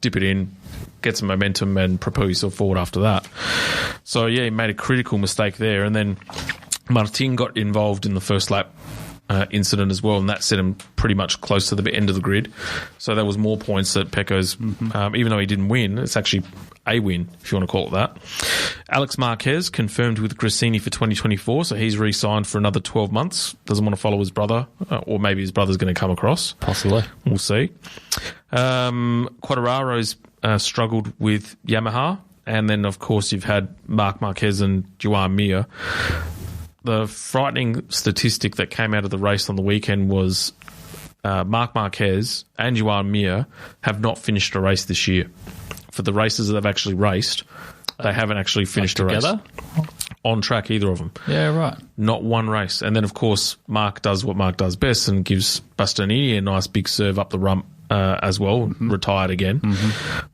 dip it in, get some momentum and propel yourself forward after that. So, he made a critical mistake there. And then Martin got involved in the first lap incident as well, and that set him pretty much close to the end of the grid. So there was more points that Pecco's, even though he didn't win, it's actually a win, if you want to call it that. Alex Marquez confirmed with Gresini for 2024, so he's re-signed for another 12 months. Doesn't want to follow his brother, or maybe his brother's going to come across. Possibly. We'll see. Quartararo's struggled with Yamaha, and then, of course, you've had Marc Marquez and Joan Mir. The frightening statistic that came out of the race on the weekend was Marc Marquez and Joan Mir have not finished a race this year. For the races that they've actually raced, they haven't actually finished a race. On track, either of them. Yeah, right. Not one race. And then, of course, Marc does what Marc does best and gives Bastianini a nice big serve up the rump as well, retired again.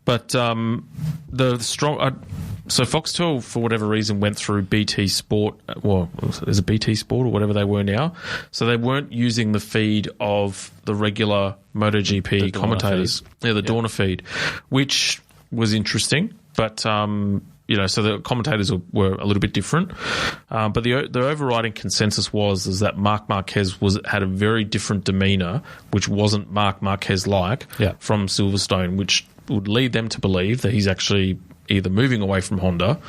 But the strong... So Foxtel, for whatever reason, went through BT Sport. Well, is it BT Sport or whatever they were now? So they weren't using the feed of the regular MotoGP commentators. Yeah, the Dorna feed, which was interesting. But, so the commentators were a little bit different. But the overriding consensus is that Marc Marquez had a very different demeanour, which wasn't Marc Marquez-like from Silverstone, which would lead them to believe that he's actually either moving away from Honda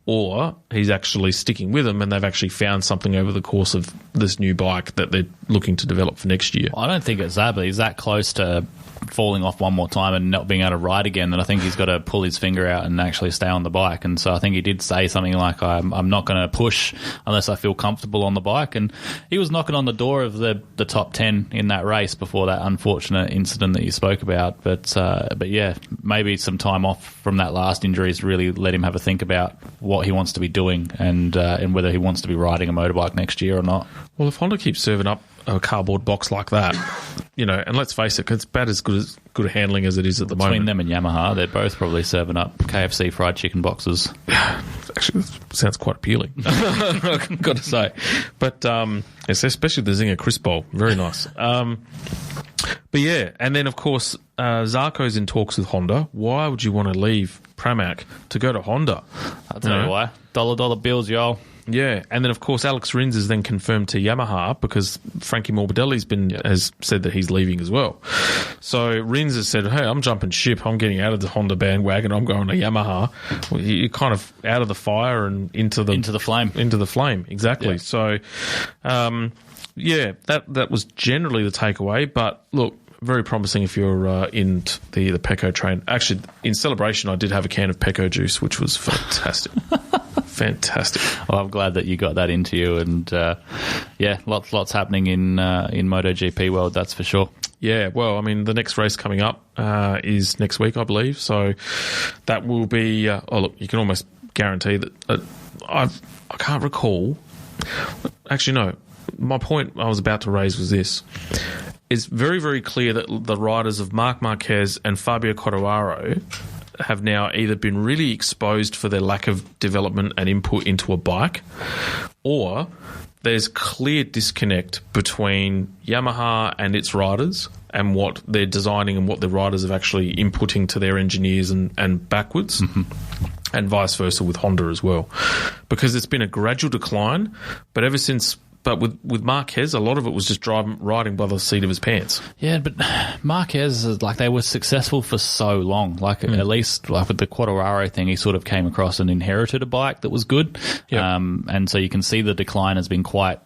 or he's actually sticking with them, and they've actually found something over the course of this new bike that they're looking to develop for next year. I don't think it's that, but he's that close to falling off one more time and not being able to ride again, then I think he's got to pull his finger out and actually stay on the bike. And so I think he did say something like, I'm not going to push unless I feel comfortable on the bike. And he was knocking on the door of the top 10 in that race before that unfortunate incident that you spoke about. But yeah, maybe some time off from that last injury has really let him have a think about what he wants to be doing and whether he wants to be riding a motorbike next year or not. Well, if Honda keeps serving up a cardboard box like that, and let's face it, it's about as good handling as it is at the moment. Between them and Yamaha, they're both probably serving up KFC fried chicken boxes. Actually, that sounds quite appealing, I've got to say. But especially the Zinger Crisp Bowl, very nice. But yeah, and then of course Zarco's in talks with Honda. Why would you want to leave Pramac to go to Honda? I'll tell you why. $dollar bills, y'all. Yeah, and then of course Alex Rins is then confirmed to Yamaha because Frankie Morbidelli's has said that he's leaving as well. So Rins has said, "Hey, I'm jumping ship. I'm getting out of the Honda bandwagon. I'm going to Yamaha." Well, you're kind of out of the fire and into the flame. Into the flame, exactly. Yeah. So, that was generally the takeaway. But look, very promising if you're in the Pecco train. Actually, in celebration, I did have a can of Pecco juice, which was fantastic. Fantastic. Well, I'm glad that you got that into you, and lots happening in MotoGP world, that's for sure. Yeah, well, I mean, the next race coming up is next week, I believe. So that will be. Look, you can almost guarantee that. I can't recall. Actually, no. My point I was about to raise was this. It's very, very clear that the riders of Marc Marquez and Fabio Quartararo have now either been really exposed for their lack of development and input into a bike, or there's clear disconnect between Yamaha and its riders and what they're designing and what the riders are actually inputting to their engineers and backwards. And vice versa with Honda as well. Because it's been a gradual decline, but with Marquez, a lot of it was just riding by the seat of his pants. Yeah, but Marquez, they were successful for so long. At least with the Quartararo thing, he sort of came across and inherited a bike that was good. Yep. And so you can see the decline has been quite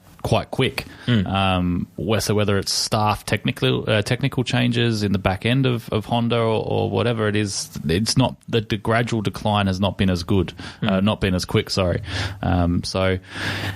quick. So whether it's staff technical changes in the back end of Honda or whatever it is, it's not the gradual decline has not been as good, not been as quick. Sorry. So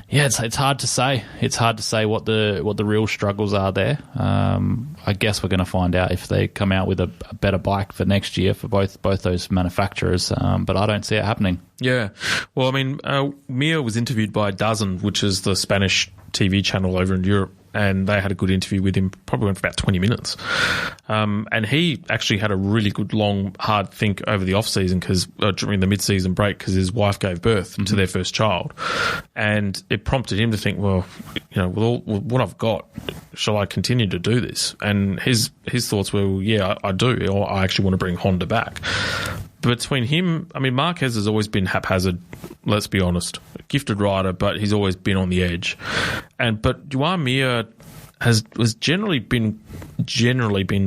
yeah, it's hard to say. It's hard to say what the real struggles are there. I guess we're going to find out if they come out with a better bike for next year for both those manufacturers. But I don't see it happening. Yeah. Well, I mean, Mir was interviewed by DAZN, which is the Spanish TV channel over in Europe, and they had a good interview with him, probably went for about 20 minutes. And he actually had a really good, long, hard think over the off-season during the mid-season break because his wife gave birth to their first child. And it prompted him to think, well, with what I've got, shall I continue to do this? And his thoughts were, well, yeah, I do. Or I actually want to bring Honda back. Between him, I mean, Marquez has always been haphazard, let's be honest. Gifted rider, but he's always been on the edge. But Joan Mir has generally been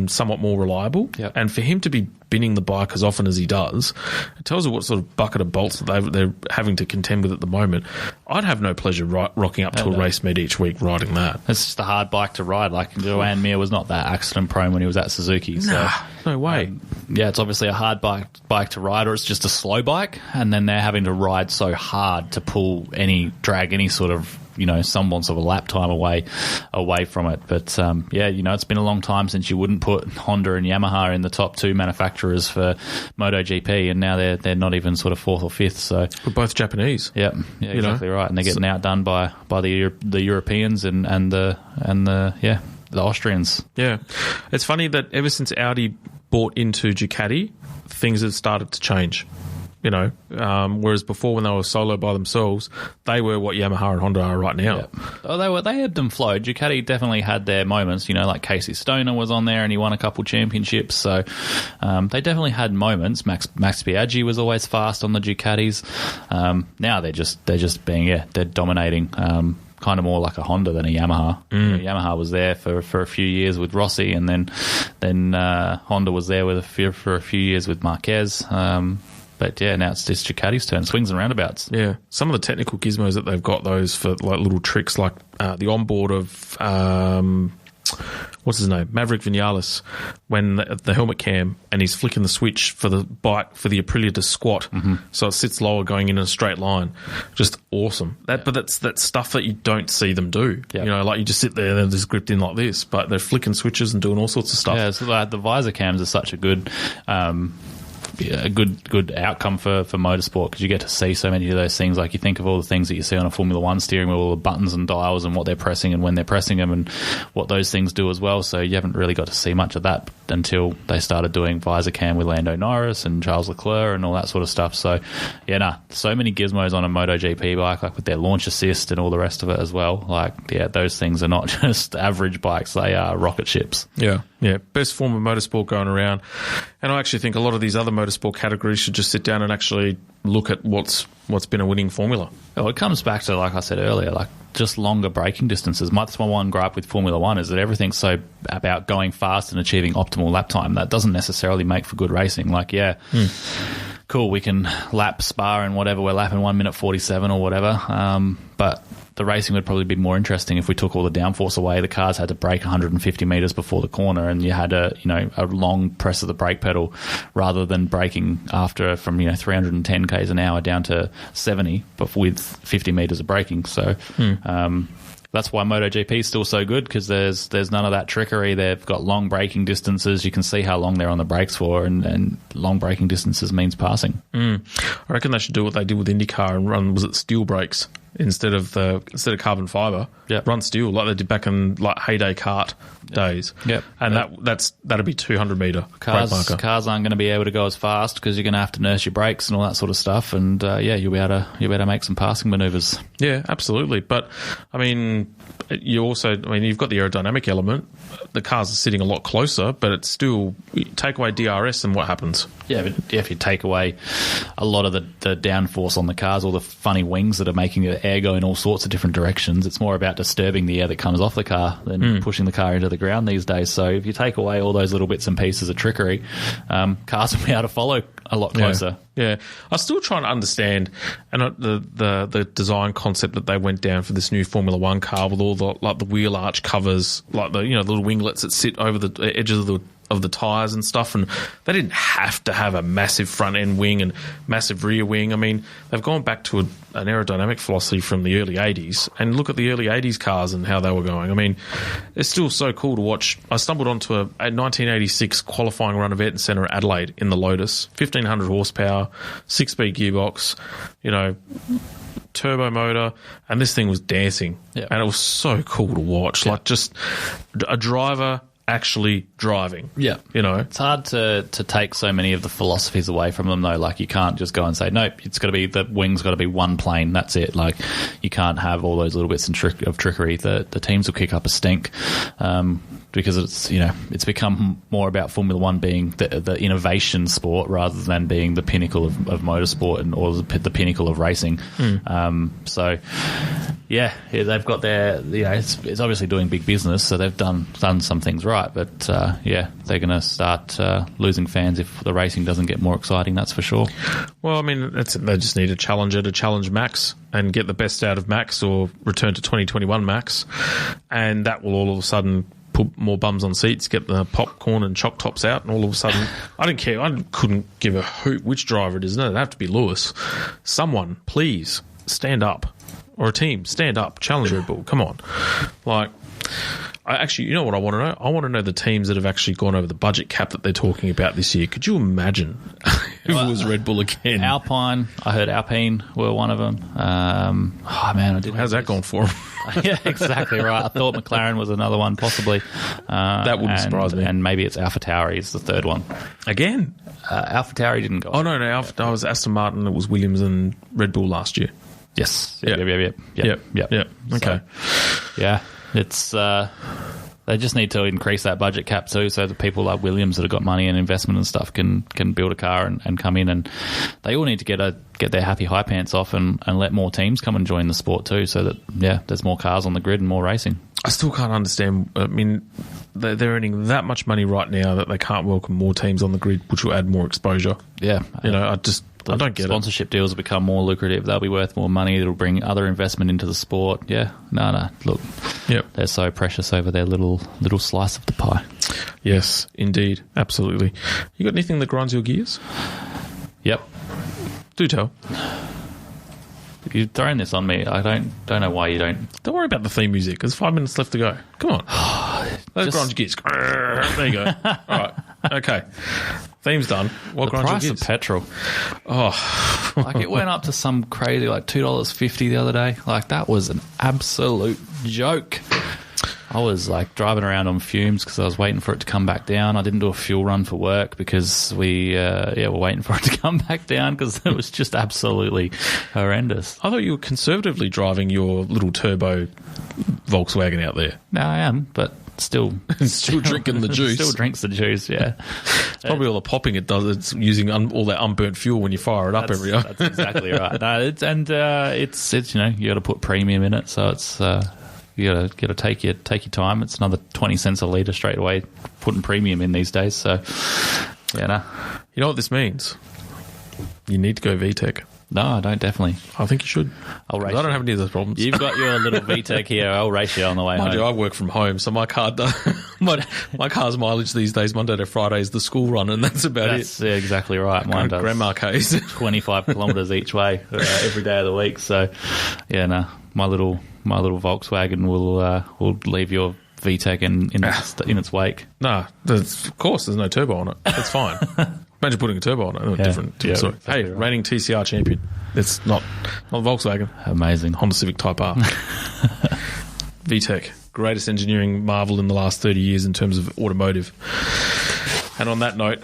somewhat more reliable. Yep. And for him to be binning the bike as often as he does, it tells you what sort of bucket of bolts that they're having to contend with at the moment. I'd have no pleasure rocking up to a race med each week riding that. It's just a hard bike to ride. Joan Mir was not that accident prone when he was at Suzuki. Nah, no way. Yeah, it's obviously a hard bike to ride, or it's just a slow bike, and then they're having to ride so hard to drag any sort of semblance of a lap time away from it. But it's been a long time since you wouldn't put Honda and Yamaha in the top two manufacturers for MotoGP, and now they're not even sort of fourth or fifth. So we're both Japanese. Yeah, exactly right, and they're getting outdone by the Europeans and the Austrians. Yeah, it's funny that ever since Audi bought into Ducati, things have started to change. Whereas before when they were solo by themselves, they were what Yamaha and Honda are right now. Yep. Oh, they ebbed and flowed. Ducati definitely had their moments, like Casey Stoner was on there and he won a couple championships. So they definitely had moments. Max Biaggi was always fast on the Ducatis. Now they're just being they're dominating. Kind of more like a Honda than a Yamaha. Yamaha was there for a few years with Rossi, and then Honda was there for a few years with Marquez. But yeah, now it's just Ducati's turn. Swings and roundabouts. Yeah. Some of the technical gizmos that they've got, those for like little tricks, like the onboard of what's his name, Maverick Vinales, when the helmet cam and he's flicking the switch for the bike for the Aprilia to squat, so it sits lower going in a straight line. Just awesome. But that's stuff that you don't see them do. Yep. Like you just sit there and they're just gripped in like this, but they're flicking switches and doing all sorts of stuff. Yeah, so like the visor cams are such a good outcome for motorsport, because you get to see so many of those things. Like you think of all the things that you see on a Formula One steering wheel, all the buttons and dials and what they're pressing and when they're pressing them and what those things do as well. So you haven't really got to see much of that until they started doing visor cam with Lando Norris and Charles Leclerc and all that sort of stuff. So so many gizmos on a MotoGP bike, like with their launch assist and all the rest of it as well. Those things are not just average bikes, they are rocket ships. Yeah, best form of motorsport going around. And I actually think a lot of these other motorsport categories should just sit down and actually look at what's been a winning formula. Oh, it comes back to, like I said earlier, like just longer braking distances. That's my one gripe with Formula One, is that everything's so about going fast and achieving optimal lap time. That doesn't necessarily make for good racing. cool, we can lap Spa and whatever, we're lapping 1 minute 47 or whatever. But the racing would probably be more interesting if we took all the downforce away. The cars had to brake 150 metres before the corner, and you had a long press of the brake pedal rather than braking after from 310 k's an hour down to 70, but with 50 metres of braking. So that's why MotoGP is still so good, because there's none of that trickery. They've got long braking distances. You can see how long they're on the brakes for, and long braking distances means passing. I reckon they should do what they did with IndyCar and run, was it steel brakes instead of carbon fibre? Yep. Run steel like they did back in like heyday kart days. Yep. And that'll be 200 metre brake marker. Cars aren't going to be able to go as fast because you're going to have to nurse your brakes and all that sort of stuff. And you'll be able to make some passing manoeuvres. Yeah, absolutely. But I mean, you've got the aerodynamic element. The cars are sitting a lot closer, but it's still, you take away DRS and what happens? Yeah, but if you take away a lot of the downforce on the cars, all the funny wings that are making the air go in all sorts of different directions, it's more about disturbing the air that comes off the car than pushing the car into the ground these days. So if you take away all those little bits and pieces of trickery, cars will be able to follow a lot closer. Yeah. I'm still trying to understand the design concept that they went down for this new Formula One car with all the wheel arch covers, like the little winglets that sit over the edges of the tyres and stuff, and they didn't have to have a massive front end wing and massive rear wing. I mean, they've gone back to an aerodynamic philosophy from the early 80s, and look at the early 80s cars and how they were going. I mean, it's still so cool to watch. I stumbled onto a 1986 qualifying run of Ayrton Senna at Adelaide in the Lotus, 1500 horsepower, 6-speed gearbox, turbo motor, and this thing was dancing. Yep. And it was so cool to watch. Yep. Like just a driver actually driving. Yeah. It's hard to take so many of the philosophies away from them, though. Like, you can't just go and say, nope, it's got to be, the wing's got to be one plane, that's it. Like, you can't have all those little bits of trickery. The teams will kick up a stink because it's become more about Formula One being the innovation sport rather than being the pinnacle of motorsport or the pinnacle of racing. So yeah, they've got their, it's obviously doing big business, so they've done some things right, but they're going to start losing fans if the racing doesn't get more exciting, that's for sure. Well, I mean, they just need a challenger to challenge Max and get the best out of Max, or return to 2021 Max, and that will all of a sudden put more bums on seats, get the popcorn and choc tops out, and all of a sudden, I didn't care. I couldn't give a hoot which driver it is. No, it'd have to be Lewis. Someone, please, stand up. Or a team, stand up, challenge Red Bull. Come on. Like, you know what I want to know? I want to know the teams that have actually gone over the budget cap that they're talking about this year. Could you imagine if it was Red Bull again? Alpine, I heard Alpine were one of them. How's that gone for them? Yeah, exactly right. I thought McLaren was another one, possibly. That wouldn't surprise me. And maybe it's AlphaTauri is the third one. Again? AlphaTauri didn't go. Oh, no, I was Aston Martin, it was Williams and Red Bull last year. Yes. Yep. Okay. So, yeah, it's they just need to increase that budget cap too, so that people like Williams that have got money and investment and stuff can build a car and come in, and they all need to get their happy high pants off and let more teams come and join the sport too, so that there's more cars on the grid and more racing. I still can't understand. I mean, they're earning that much money right now that they can't welcome more teams on the grid, which will add more exposure. Yeah, I don't get it. Sponsorship deals will become more lucrative. They'll be worth more money. It'll bring other investment into the sport. Yeah. No. Look, they're so precious over their little slice of the pie. Yes, indeed. Absolutely. You got anything that grinds your gears? Yep. Do tell. You're throwing this on me. I don't know why you don't. Don't worry about the theme music. There's 5 minutes left to go. Come on. That grinds your gears. There you go. All right. Okay. Theme's done. What grinds your gears? The price of petrol. Oh. Like, it went up to some crazy, like $2.50 the other day. Like, that was an absolute joke. I was like driving around on fumes because I was waiting for it to come back down. I didn't do a fuel run for work because we were waiting for it to come back down because it was just absolutely horrendous. I thought you were conservatively driving your little turbo Volkswagen out there. No, I am, but still drinking the juice. Still drinks the juice, yeah. It's probably all the popping it does. It's using all that unburnt fuel when you fire it up every year. That's exactly right. No, it's you got to put premium in it, so it's. You got to take your time. It's another 20 cents a litre straight away, putting premium in these days. So, You know what this means? You need to go VTEC. No, I don't, definitely. I think you should. I'll race I don't have any of those problems. You've got your little VTEC here. I'll race you on the way home. I work from home, so my car my car's mileage these days, Monday to Friday, is the school run, and that's about it. That's exactly right. Mine does. Grand Marquez. 25 kilometres each way every day of the week. So, yeah, no, my little Volkswagen will leave your VTEC in its wake. No, of course, there's no turbo on it. That's fine. Imagine putting a turbo on it. Different story. Exactly right. Reigning TCR champion. It's not Volkswagen. Amazing. Honda Civic Type R. VTEC. Greatest engineering marvel in the last 30 years in terms of automotive. And on that note,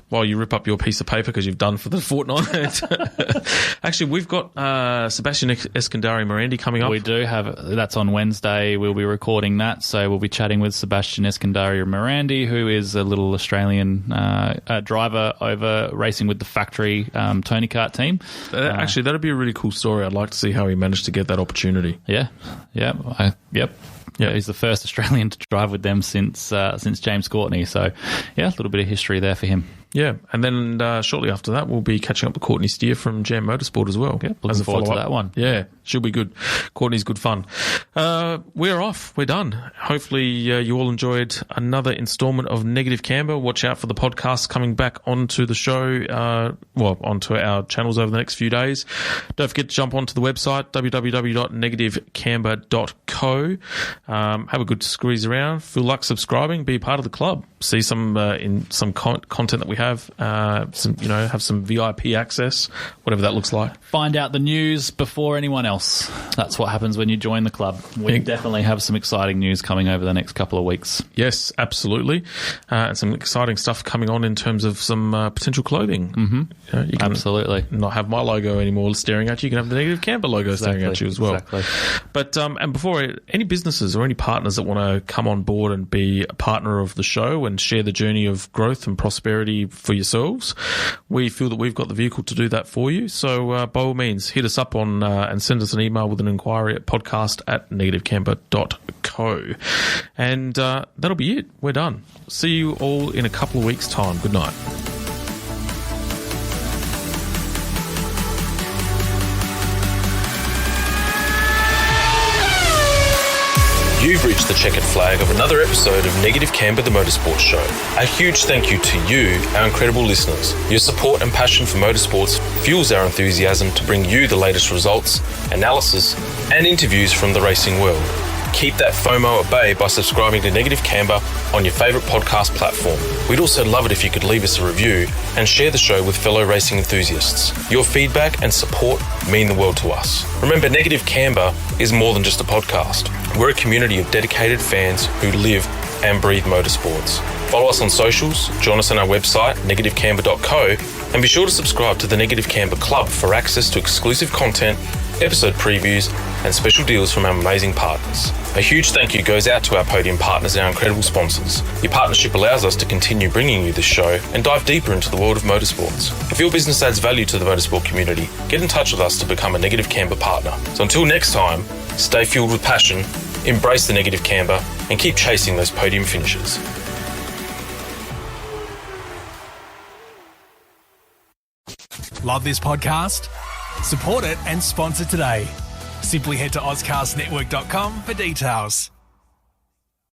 while you rip up your piece of paper because you've done for the fortnight, actually, we've got Sebastian Eskandari-Morandi coming up. We do have. That's on Wednesday. We'll be recording that. So we'll be chatting with Sebastian Eskandari-Morandi, who is a little Australian driver over racing with the factory Tony Kart team. Actually, that'd be a really cool story. I'd like to see how he managed to get that opportunity. Yeah. Yeah, he's the first Australian to drive with them since James Courtney. So, yeah, a little bit of history there for him. Yeah, and then shortly after that, we'll be catching up with Courtney Steer from Jam Motorsport as well. Yeah, looking forward to that one. Yeah, she'll be good. Courtney's good fun. We're off. We're done. Hopefully you all enjoyed another instalment of Negative Camber. Watch out for the podcast coming back onto the show, onto our channels over the next few days. Don't forget to jump onto the website, www.negativecamber.co. Have a good squeeze around. Feel like subscribing. Be part of the club. See some content that we have. Have some VIP access, whatever that looks like. Find out the news before anyone else. That's what happens when you join the club. We definitely have some exciting news coming over the next couple of weeks. Yes, absolutely. And some exciting stuff coming on in terms of some potential clothing. Mm-hmm. You can absolutely not have my logo anymore staring at you. You can have the Negative Camber logo staring at you as well. Exactly. But and before, any businesses or any partners that want to come on board and be a partner of the show and share the journey of growth and prosperity for yourselves, we feel that we've got the vehicle to do that for you. So by all means, hit us up on and send us an email with an inquiry at podcast@negativecamber.co. And that'll be it. We're done. See you all in a couple of weeks' time. Good night. You've reached the checkered flag of another episode of Negative Camber, the Motorsport Show. A huge thank you to you, our incredible listeners. Your support and passion for motorsports fuels our enthusiasm to bring you the latest results, analysis, and interviews from the racing world. Keep that FOMO at bay by subscribing to Negative Camber on your favourite podcast platform. We'd also love it if you could leave us a review and share the show with fellow racing enthusiasts. Your feedback and support mean the world to us. Remember, Negative Camber is more than just a podcast. We're a community of dedicated fans who live and breathe motorsports. Follow us on socials, join us on our website, negativecamber.co, and be sure to subscribe to the Negative Camber Club for access to exclusive content, episode previews, and special deals from our amazing partners. A huge thank you goes out to our podium partners and our incredible sponsors. Your partnership allows us to continue bringing you this show and dive deeper into the world of motorsports. If your business adds value to the motorsport community, get in touch with us to become a Negative Camber partner. So until next time, stay fueled with passion, embrace the Negative Camber, and keep chasing those podium finishes. Love this podcast? Support it and sponsor today. Simply head to ozcastnetwork.com for details.